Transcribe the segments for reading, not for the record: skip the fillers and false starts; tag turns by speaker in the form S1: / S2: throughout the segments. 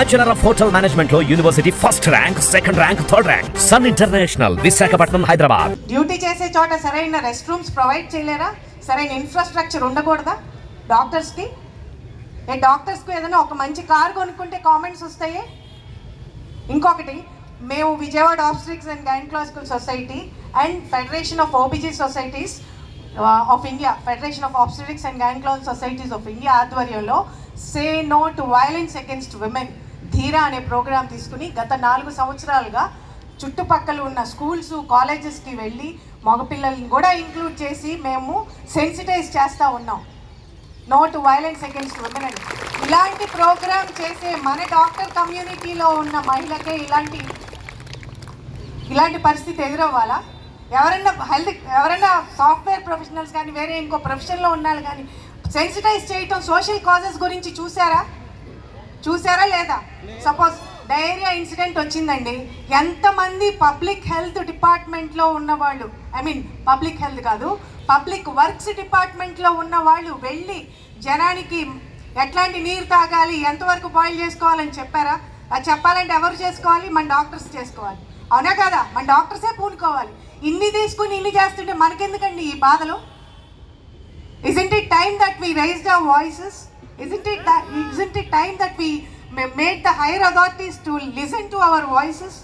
S1: Bachelor of Hotel Management lo University first rank, second rank, third rank. Sun International, Visakhapatnam, Hyderabad.
S2: Duty చేసే చోట సరైన rest rooms provide చేయలేరా? సరైన infrastructure ఉండకూడదా డాక్టర్స్కి? డాక్టర్స్కి ఏదైనా ఒక మంచి కార్ కొనుక్కుంటే కామెంట్స్ వస్తాయి. ఇంకొకటి, మేము Vijayawada obstetrics and gynaecological society and federation of OBG societies of India, federation of obstetrics and gynaecological societies of India ఆధ్వర్యంలో say no to violence against women Dheera అనే ప్రోగ్రాం తీసుకుని గత 4 సంవత్సరాలుగా చుట్టుపక్కల ఉన్న స్కూల్స్, కాలేజెస్కి వెళ్ళి మగపిల్లల్ని కూడా ఇంక్లూడ్ చేసి మేము సెన్సిటైజ్ చేస్తూ ఉన్నాం. No to violence against women అని. ఇలాంటి ప్రోగ్రామ్ చేసే మన డాక్టర్ కమ్యూనిటీలో ఉన్న మహిళకే ఇలాంటి పరిస్థితి ఎదురవ్వాలా? ఎవరైనా సాఫ్ట్వేర్ ప్రొఫెషనల్స్ కానీ వేరే ఇంకో ప్రొఫెషన్లో ఉన్నాళ్ళు కానీ సెన్సిటైజ్ చేయటం సోషల్ కాజెస్ గురించి చూసారా లేదా? సపోజ్ డయేరియా ఇన్సిడెంట్ వచ్చిందండి, ఎంతమంది పబ్లిక్ హెల్త్ డిపార్ట్మెంట్లో ఉన్నవాళ్ళు, పబ్లిక్ హెల్త్ కాదు, పబ్లిక్ వర్క్స్ డిపార్ట్మెంట్లో ఉన్న వాళ్ళు వెళ్ళి జనానికి ఎట్లాంటి నీరు తాగాలి, ఎంతవరకు బాయిల్ చేసుకోవాలని చెప్పారా? అది చెప్పాలంటే ఎవరు చేసుకోవాలి? మన డాక్టర్స్ చేసుకోవాలి, అవునా కదా? మన డాక్టర్సే పూనుకోవాలి. ఇన్ని తీసుకుని ఇన్ని చేస్తుంటే మనకెందుకండి ఈ బాధలు? Isn't it time that we raised our voices? Isn't it time that we made the higher authorities to listen to our voices?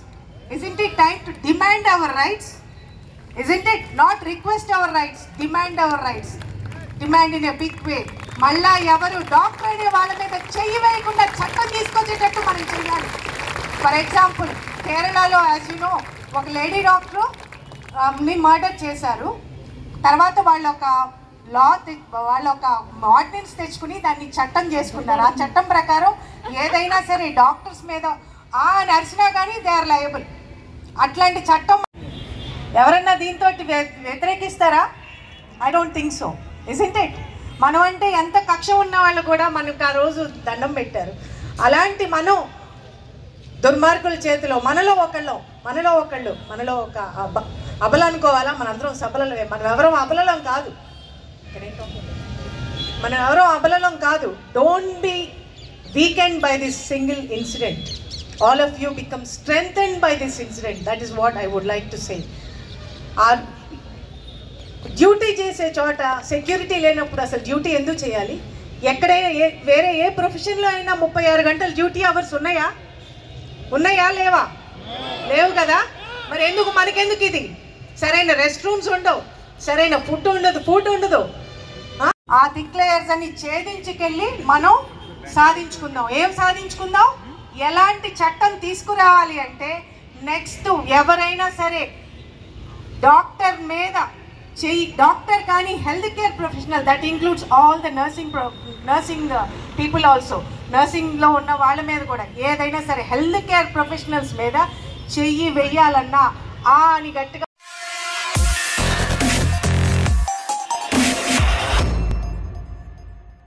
S2: Isn't it time to demand our rights? Isn't it not request our rights, demand our rights? Demand in a big way. మళ్ళా ఎవరు doctor అనే వాళ్ళ మీద చెయ్యి వేయకుండా చట్టం తీసుకొచ్చేటట్టు మనం చేయాలి. ఫర్ ఎగ్జాంపుల్, కేరళలో యాజ్ యు నో ఒక లేడీ డాక్టర్ ని మర్డర్ చేశారు. తర్వాత వాళ్ళు ఒక ఆర్డినెన్స్ తెచ్చుకుని దాన్ని చట్టం చేసుకున్నారు. ఆ చట్టం ప్రకారం ఏదైనా సరే డాక్టర్స్ మీద నర్సినా కానీ దే ఆర్ లయబుల్. అట్లాంటి చట్టం ఎవరన్నా దీంతో వ్యతిరేకిస్తారా? I don't think so. Isn't it? మనం అంటే ఎంత కక్ష ఉన్న వాళ్ళు కూడా మనకు ఆ రోజు దండం పెట్టారు. అలాంటి మనం దుర్మార్గుల చేతిలో మనలో ఒక అబల అనుకోవాలా? మనందరం సబలలో, మనం ఎవరో అబలలం కాదు. Don't be weakened by this single incident. All of you become strengthened by this incident. That is what I would like to say. Duty చేసే చోట సెక్యూరిటీ లేనప్పుడు అసలు డ్యూటీ ఎందుకు చేయాలి? ఎక్కడైనా వేరే ఏ ప్రొఫెషన్లో అయినా 36 గంటలు డ్యూటీ అవర్స్ ఉన్నాయా? లేవా? లేవు కదా. మరి మనకెందుకు ఇది? సరైన రెస్ట్ రూమ్స్ ఉండవు, సరైన ఫుడ్ ఉండదు. ఆ డిక్లేయర్స్ అని ఛేదించుకెళ్ళి మనం సాధించుకుందాం. ఏం సాధించుకుందాం? ఎలాంటి చట్టం తీసుకురావాలి అంటే, నెక్స్ట్ ఎవరైనా సరే డాక్టర్ మీద డాక్టర్ కానీ health care professional, that includes all the nursing people also, నర్సింగ్లో ఉన్న వాళ్ళ మీద కూడా ఏదైనా సరే హెల్త్ కేర్ ప్రొఫెషనల్స్ మీద చెయ్యి వెయ్యాలన్నా అని గట్టిగా